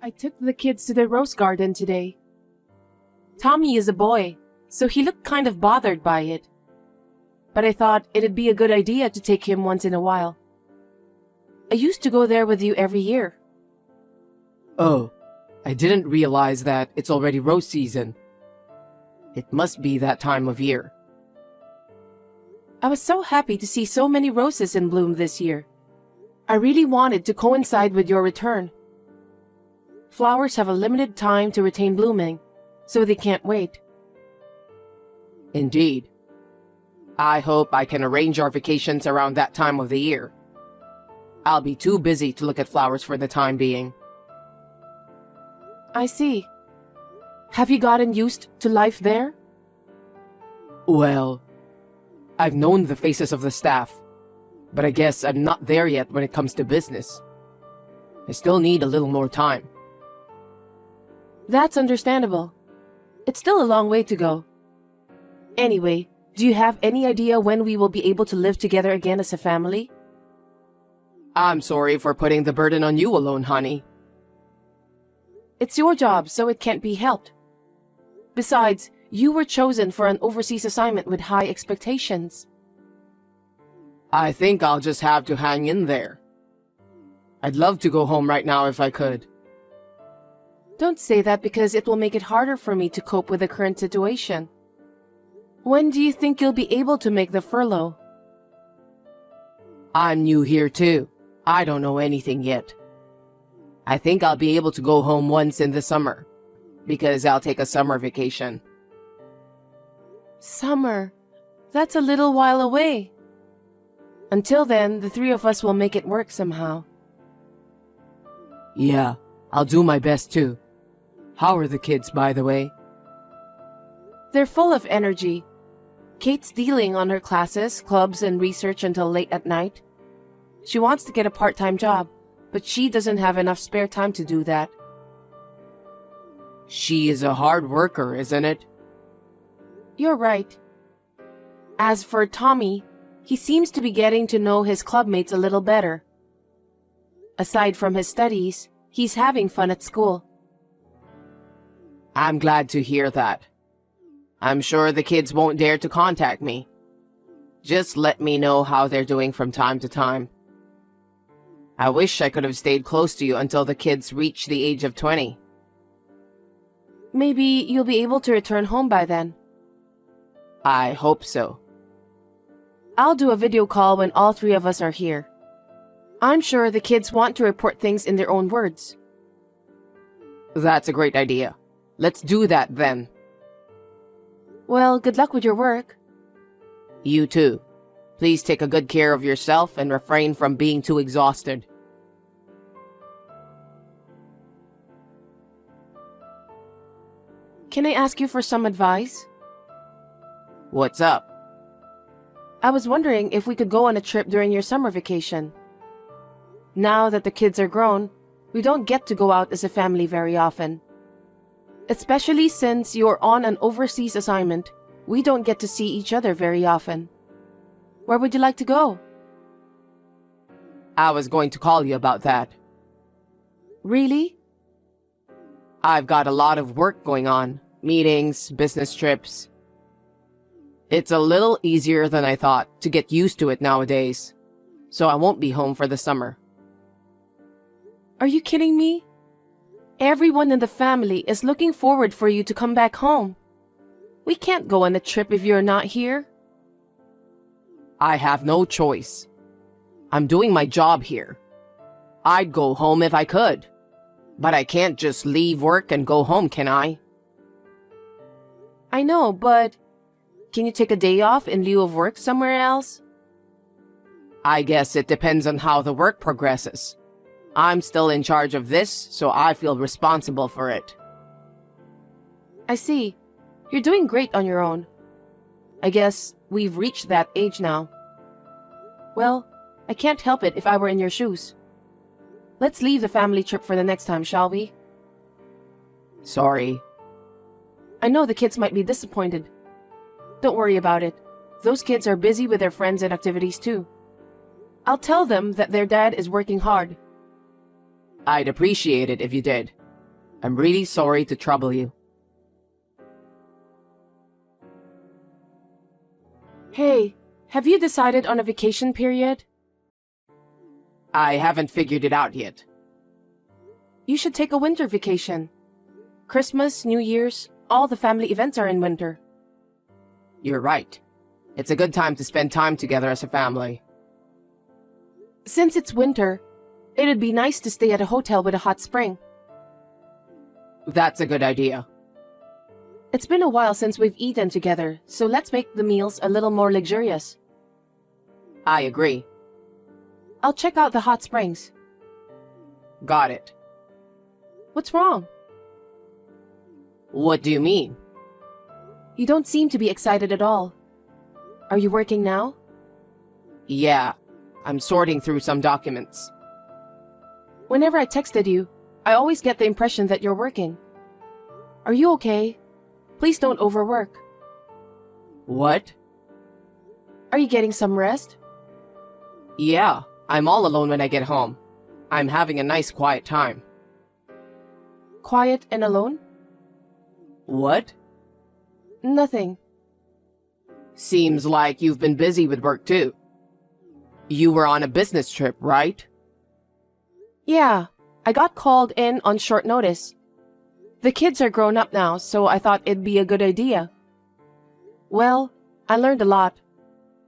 I took the kids to the rose garden today. Tommy is a boy, so he looked kind of bothered by it. But I thought it'd be a good idea to take him once in a while. I used to go there with you every year. Oh, I didn't realize that it's already rose season. It must be that time of year. I was so happy to see so many roses in bloom this year. I really wanted to coincide with your return. Flowers have a limited time to retain blooming, so they can't wait. Indeed. I hope I can arrange our vacations around that time of the year. I'll be too busy to look at flowers for the time being. I see. Have you gotten used to life there? Well, I've known the faces of the staff, but I guess I'm not there yet when it comes to business. I still need a little more time. That's understandable. It's still a long way to go. Anyway, do you have any idea when we will be able to live together again as a family? I'm sorry for putting the burden on you alone, honey. It's your job, so it can't be helped. Besides, you were chosen for an overseas assignment with high expectations. I think I'll just have to hang in there. I'd love to go home right now if I could. Don't say that because it will make it harder for me to cope with the current situation. When do you think you'll be able to make the furlough? I'm new here too. I don't know anything yet. I think I'll be able to go home once in the summer, because I'll take a summer vacation. Summer? That's a little while away. Until then, the three of us will make it work somehow. Yeah, I'll do my best too. How are the kids, by the way? They're full of energy. Kate's dealing on her classes, clubs, and research until late at night. She wants to get a part-time job, but she doesn't have enough spare time to do that. She is a hard worker, isn't it? You're right. As for Tommy, he seems to be getting to know his clubmates a little better. Aside from his studies, he's having fun at school. I'm glad to hear that. I'm sure the kids won't dare to contact me. Just let me know how they're doing from time to time. I wish I could have stayed close to you until the kids reach the age of 20. Maybe you'll be able to return home by then. I hope so. I'll do a video call when all three of us are here. I'm sure the kids want to report things in their own words. That's a great idea. Let's do that then. Well, good luck with your work. You too. Please take a good care of yourself and refrain from being too exhausted. Can I ask you for some advice? What's up? I was wondering if we could go on a trip during your summer vacation. Now that the kids are grown, we don't get to go out as a family very often. Especially since you're on an overseas assignment, we don't get to see each other very often. Where would you like to go? I was going to call you about that. Really? I've got a lot of work going on. Meetings, business trips. It's a little easier than I thought to get used to it nowadays. So I won't be home for the summer. Are you kidding me? Everyone in the family is looking forward for you to come back home. We can't go on a trip if you're not here. I have no choice. I'm doing my job here. I'd go home if I could. But I can't just leave work and go home, can I? I know, but can you take a day off in lieu of work somewhere else? I guess it depends on how the work progresses. I'm still in charge of this, so I feel responsible for it. I see. You're doing great on your own. I guess we've reached that age now. Well, I can't help it if I were in your shoes. Let's leave the family trip for the next time, shall we? Sorry. I know the kids might be disappointed. Don't worry about it. Those kids are busy with their friends and activities too. I'll tell them that their dad is working hard. I'd appreciate it if you did. I'm really sorry to trouble you. Hey, have you decided on a vacation period? I haven't figured it out yet. You should take a winter vacation. Christmas, New Year's, all the family events are in winter. You're right. It's a good time to spend time together as a family. Since it's winter, it'd be nice to stay at a hotel with a hot spring. That's a good idea. It's been a while since we've eaten together, so let's make the meals a little more luxurious. I agree. I'll check out the hot springs. Got it. What's wrong? What do you mean? You don't seem to be excited at all. Are you working now? Yeah, I'm sorting through some documents. Whenever I texted you, I always get the impression that you're working. Are you okay? Please don't overwork. What? Are you getting some rest? Yeah, I'm all alone when I get home. I'm having a nice quiet time. Quiet and alone? What? Nothing. Seems like you've been busy with work too. You were on a business trip, right? Yeah, I got called in on short notice. The kids are grown up now, so I thought it'd be a good idea. Well, I learned a lot.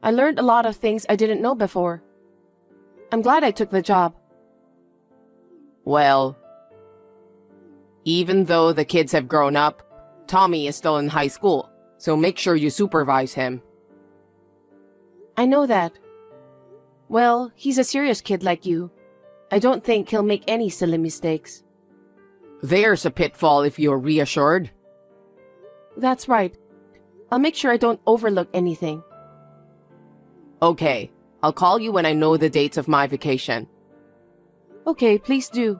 I learned a lot of things I didn't know before. I'm glad I took the job. Well, even though the kids have grown up, Tommy is still in high school, so make sure you supervise him. I know that. Well, he's a serious kid like you. I don't think he'll make any silly mistakes. There's a pitfall if you're reassured. That's right. I'll make sure I don't overlook anything. Okay, I'll call you when I know the dates of my vacation. Okay, please do.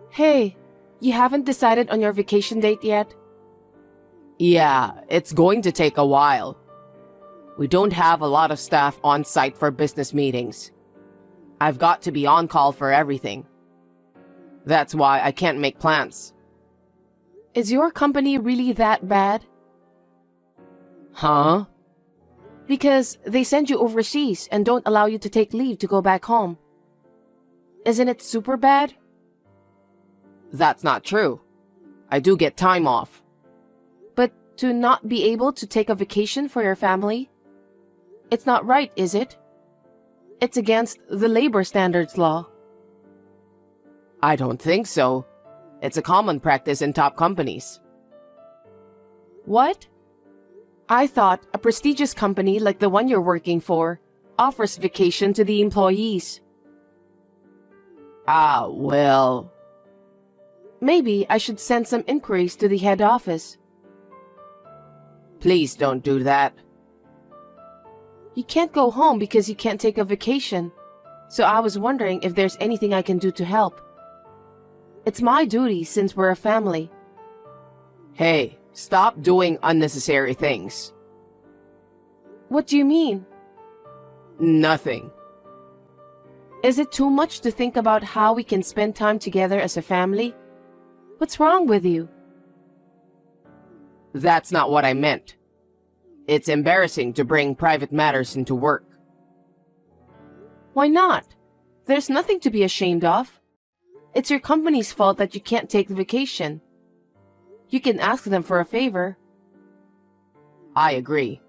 Hey, you haven't decided on your vacation date yet? Yeah, it's going to take a while. We don't have a lot of staff on site for business meetings. I've got to be on call for everything. That's why I can't make plans. Is your company really that bad? Huh? Because they send you overseas and don't allow you to take leave to go back home. Isn't it super bad? That's not true. I do get time off. But to not be able to take a vacation for your family? It's not right, is it? It's against the labor standards law. I don't think so. It's a common practice in top companies. What? I thought a prestigious company like the one you're working for offers vacation to the employees. Well... Maybe I should send some inquiries to the head office. Please don't do that. You can't go home because you can't take a vacation, so I was wondering if there's anything I can do to help. It's my duty since we're a family. Hey, stop doing unnecessary things. What do you mean? Nothing. Is it too much to think about how we can spend time together as a family? What's wrong with you? That's not what I meant. It's embarrassing to bring private matters into work. Why not? There's nothing to be ashamed of. It's your company's fault that you can't take the vacation. You can ask them for a favor. I agree.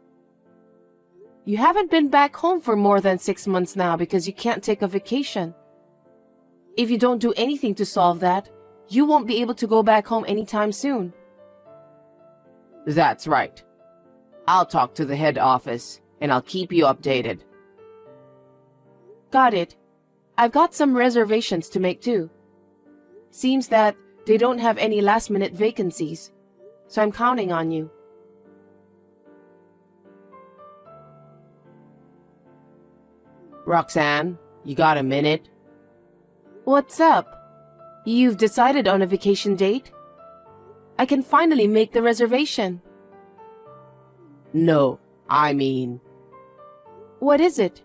You haven't been back home for more than 6 months now because you can't take a vacation. If you don't do anything to solve that, you won't be able to go back home anytime soon. That's right. I'll talk to the head office, and I'll keep you updated. Got it. I've got some reservations to make too. Seems that they don't have any last-minute vacancies, so I'm counting on you. Roxanne, you got a minute? What's up? You've decided on a vacation date? I can finally make the reservation. No, I mean... What is it?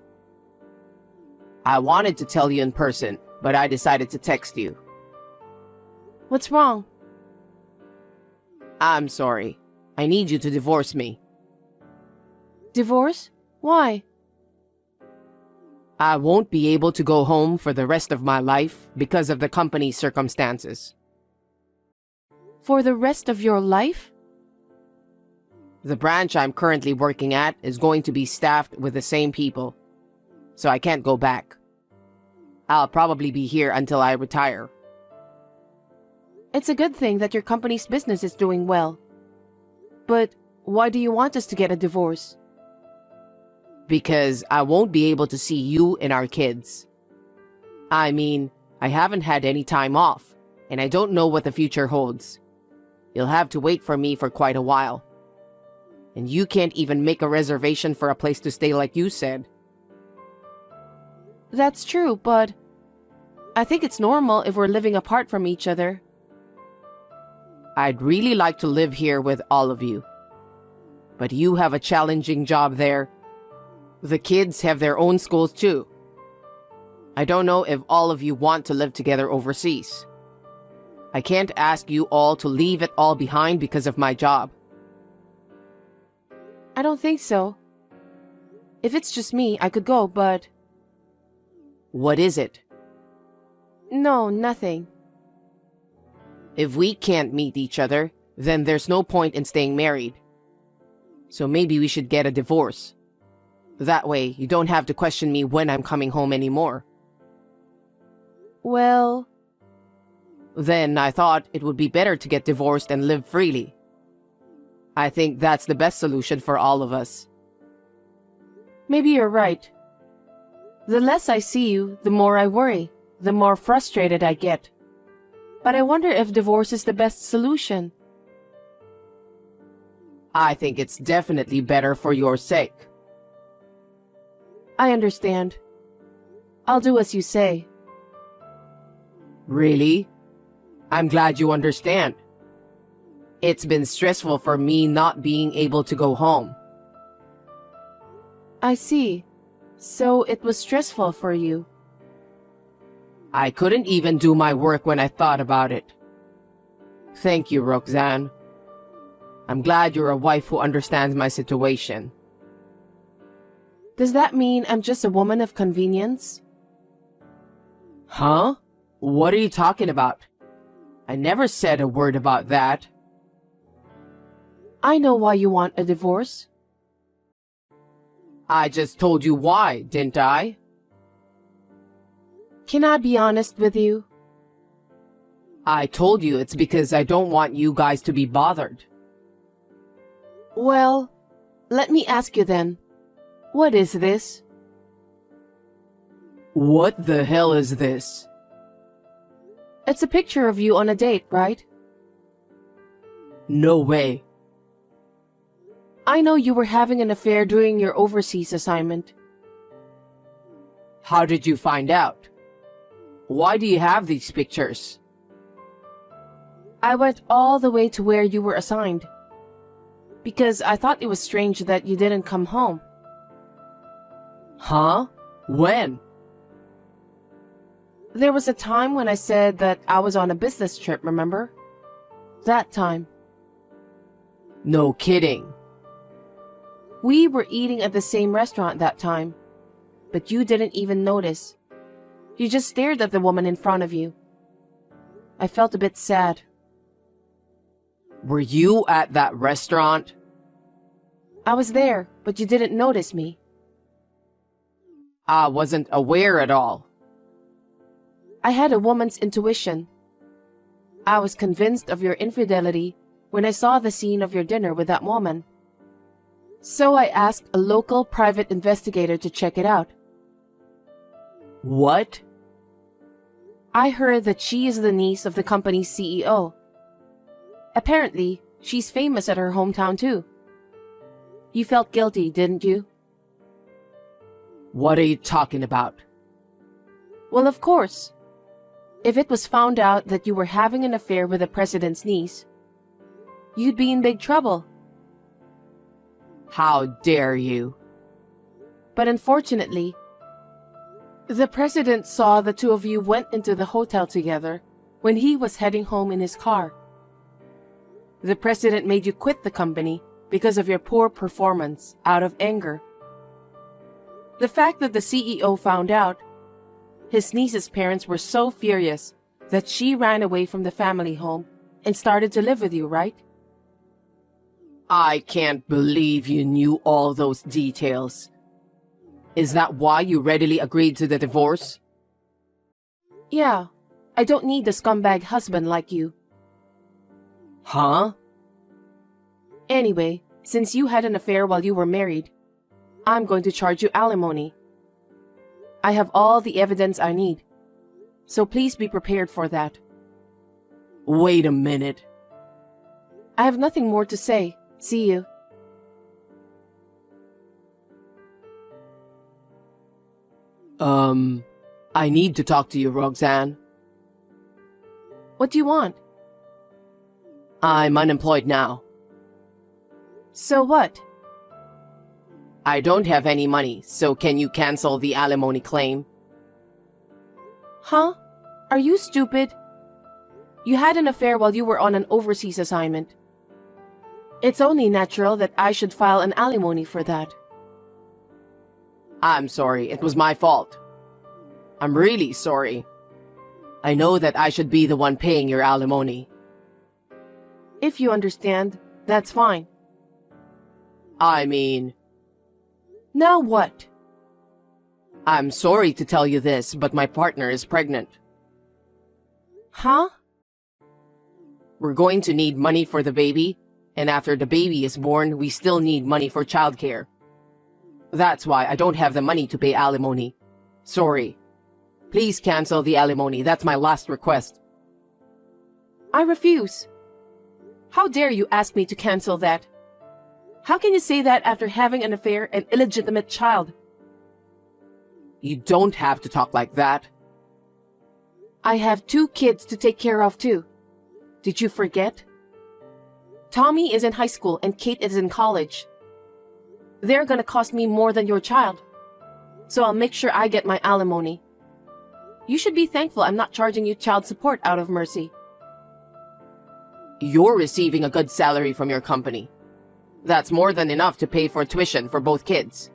I wanted to tell you in person, but I decided to text you. What's wrong? I'm sorry. I need you to divorce me. Divorce? Why? I won't be able to go home for the rest of my life because of the company's circumstances. For the rest of your life? The branch I'm currently working at is going to be staffed with the same people, so I can't go back. I'll probably be here until I retire. It's a good thing that your company's business is doing well. But why do you want us to get a divorce? Because I won't be able to see you and our kids. I mean, I haven't had any time off, and I don't know what the future holds. You'll have to wait for me for quite a while. And you can't even make a reservation for a place to stay like you said. That's true, but I think it's normal if we're living apart from each other. I'd really like to live here with all of you. But you have a challenging job there. The kids have their own schools too. I don't know if all of you want to live together overseas. I can't ask you all to leave it all behind because of my job. I don't think so. If it's just me, I could go, but... What is it? No, nothing. If we can't meet each other, then there's no point in staying married. So maybe we should get a divorce. That way, you don't have to question me when I'm coming home anymore. Well... Then I thought it would be better to get divorced and live freely. I think that's the best solution for all of us. Maybe you're right. The less I see you, the more I worry, the more frustrated I get. But I wonder if divorce is the best solution. I think it's definitely better for your sake. I understand. I'll do as you say. Really? I'm glad you understand. It's been stressful for me not being able to go home. I see. So it was stressful for you. I couldn't even do my work when I thought about it. Thank you, Roxanne. I'm glad you're a wife who understands my situation. Does that mean I'm just a woman of convenience? Huh? What are you talking about? I never said a word about that. I know why you want a divorce. I just told you why, didn't I? Can I be honest with you? I told you it's because I don't want you guys to be bothered. Well, let me ask you then. What is this? What the hell is this? It's a picture of you on a date, right? No way. I know you were having an affair during your overseas assignment. How did you find out? Why do you have these pictures? I went all the way to where you were assigned. Because I thought it was strange that you didn't come home. Huh? When? There was a time when I said that I was on a business trip, remember? That time. No kidding. We were eating at the same restaurant that time, but you didn't even notice. You just stared at the woman in front of you. I felt a bit sad. Were you at that restaurant? I was there, but you didn't notice me. I wasn't aware at all. I had a woman's intuition. I was convinced of your infidelity when I saw the scene of your dinner with that woman. So I asked a local private investigator to check it out. What? I heard that she is the niece of the company's CEO. Apparently, she's famous at her hometown too. You felt guilty, didn't you? What are you talking about? Well, of course. If it was found out that you were having an affair with the president's niece, you'd be in big trouble. How dare you? But unfortunately, The president saw the two of you went into the hotel together when he was heading home in his car. The president made you quit the company because of your poor performance out of anger. The fact that the CEO found out, his niece's parents were so furious that she ran away from the family home and started to live with you, right? I can't believe you knew all those details. Is that why you readily agreed to the divorce? Yeah, I don't need a scumbag husband like you. Huh? Anyway, since you had an affair while you were married, I'm going to charge you alimony. I have all the evidence I need, so please be prepared for that. Wait a minute. I have nothing more to say. See you. I need to talk to you, Roxanne. What do you want? I'm unemployed now. So what? I don't have any money, so can you cancel the alimony claim? Huh? Are you stupid? You had an affair while you were on an overseas assignment. It's only natural that I should file an alimony for that. I'm sorry, it was my fault. I'm really sorry. I know that I should be the one paying your alimony. If you understand, that's fine. I mean, Now what? I'm sorry to tell you this, but my partner is pregnant. Huh? We're going to need money for the baby, and after the baby is born, we still need money for childcare. That's why I don't have the money to pay alimony. Sorry. Please cancel the alimony. That's my last request. I refuse. How dare you ask me to cancel that? How can you say that after having an affair and illegitimate child? You don't have to talk like that. I have 2 kids to take care of too. Did you forget? Tommy is in high school and Kate is in college. They're gonna cost me more than your child. So I'll make sure I get my alimony. You should be thankful I'm not charging you child support out of mercy. You're receiving a good salary from your company. That's more than enough to pay for tuition for both kids.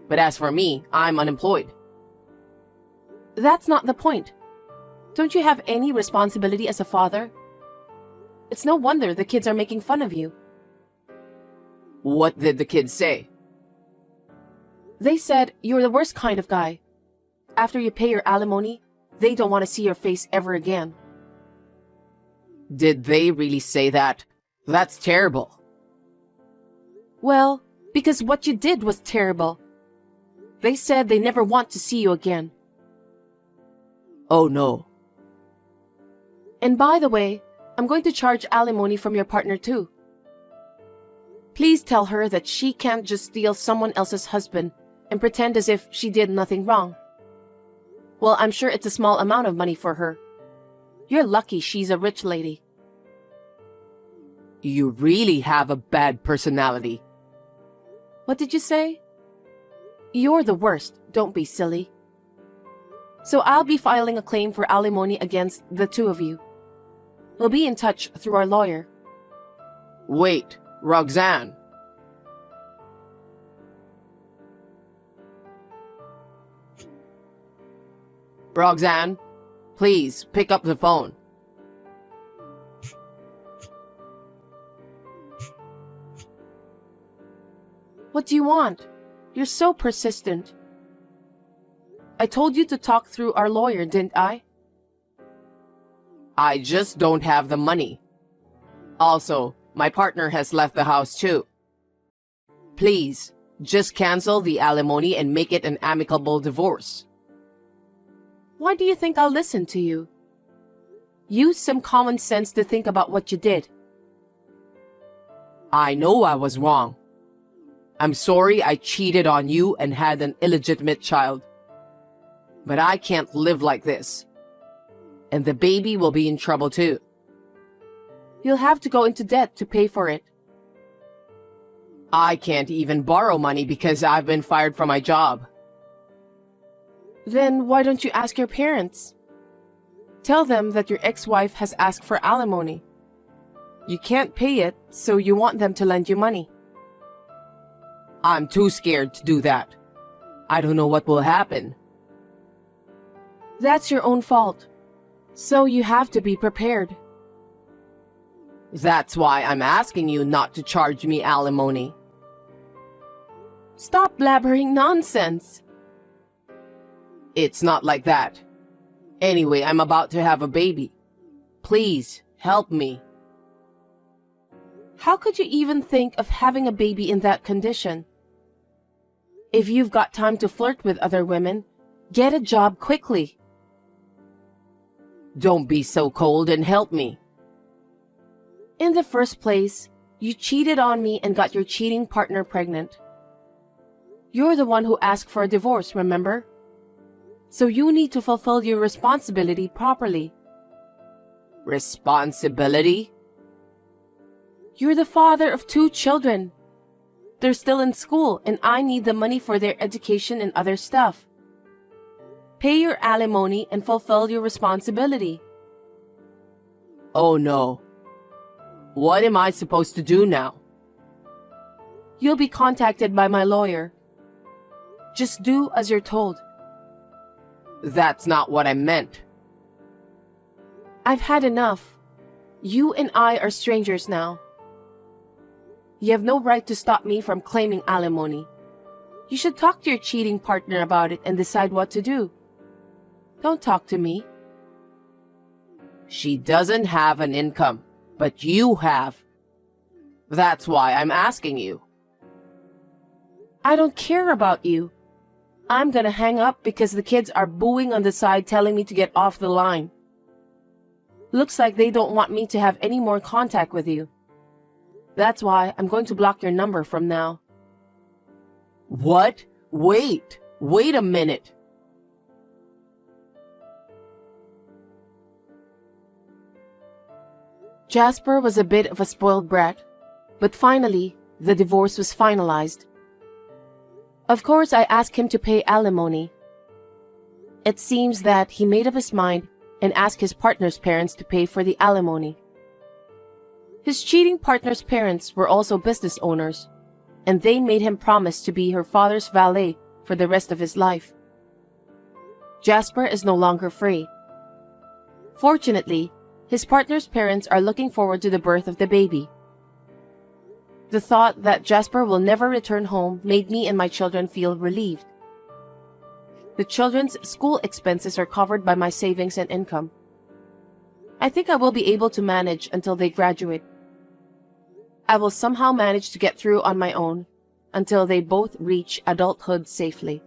But as for me, I'm unemployed. That's not the point. Don't you have any responsibility as a father? It's no wonder the kids are making fun of you. What did the kids say? They said you're the worst kind of guy. After you pay your alimony, they don't want to see your face ever again. Did they really say that? That's terrible. Well, because what you did was terrible. They said they never want to see you again. Oh no. And by the way, I'm going to charge alimony from your partner too. Please tell her that she can't just steal someone else's husband and pretend as if she did nothing wrong. Well, I'm sure it's a small amount of money for her. You're lucky she's a rich lady. You really have a bad personality. What did you say? You're the worst, don't be silly. So I'll be filing a claim for alimony against the 2 of you. We'll be in touch through our lawyer. Wait, Roxanne. Roxanne, please pick up the phone. What do you want? You're so persistent. I told you to talk through our lawyer, didn't I? I just don't have the money. Also, my partner has left the house too. Please, just cancel the alimony and make it an amicable divorce. Why do you think I'll listen to you? Use some common sense to think about what you did. I know I was wrong. I'm sorry I cheated on you and had an illegitimate child. But I can't live like this. And the baby will be in trouble too. You'll have to go into debt to pay for it. I can't even borrow money because I've been fired from my job. Then why don't you ask your parents? Tell them that your ex-wife has asked for alimony. You can't pay it, so you want them to lend you money. I'm too scared to do that. I don't know what will happen. That's your own fault. So you have to be prepared. That's why I'm asking you not to charge me alimony. Stop blabbering nonsense. It's not like that. Anyway, I'm about to have a baby. Please, help me. How could you even think of having a baby in that condition? If you've got time to flirt with other women, get a job quickly. Don't be so cold and help me. In the first place, you cheated on me and got your cheating partner pregnant. You're the one who asked for a divorce, remember? So you need to fulfill your responsibility properly. Responsibility? You're the father of 2 children. They're still in school and I need the money for their education and other stuff. Pay your alimony and fulfill your responsibility. Oh no. What am I supposed to do now? You'll be contacted by my lawyer. Just do as you're told. That's not what I meant. I've had enough. You and I are strangers now. You have no right to stop me from claiming alimony. You should talk to your cheating partner about it and decide what to do. Don't talk to me. She doesn't have an income, but you have. That's why I'm asking you. I don't care about you. I'm gonna hang up because the kids are booing on the side telling me to get off the line. Looks like they don't want me to have any more contact with you. That's why I'm going to block your number from now. What? Wait a minute. Jasper was a bit of a spoiled brat, but finally, the divorce was finalized. Of course, I asked him to pay alimony. It seems that he made up his mind and asked his partner's parents to pay for the alimony. His cheating partner's parents were also business owners, and they made him promise to be her father's valet for the rest of his life. Jasper is no longer free. Fortunately, his partner's parents are looking forward to the birth of the baby. The thought that Jasper will never return home made me and my children feel relieved. The children's school expenses are covered by my savings and income. I think I will be able to manage until they graduate. I will somehow manage to get through on my own until they both reach adulthood safely.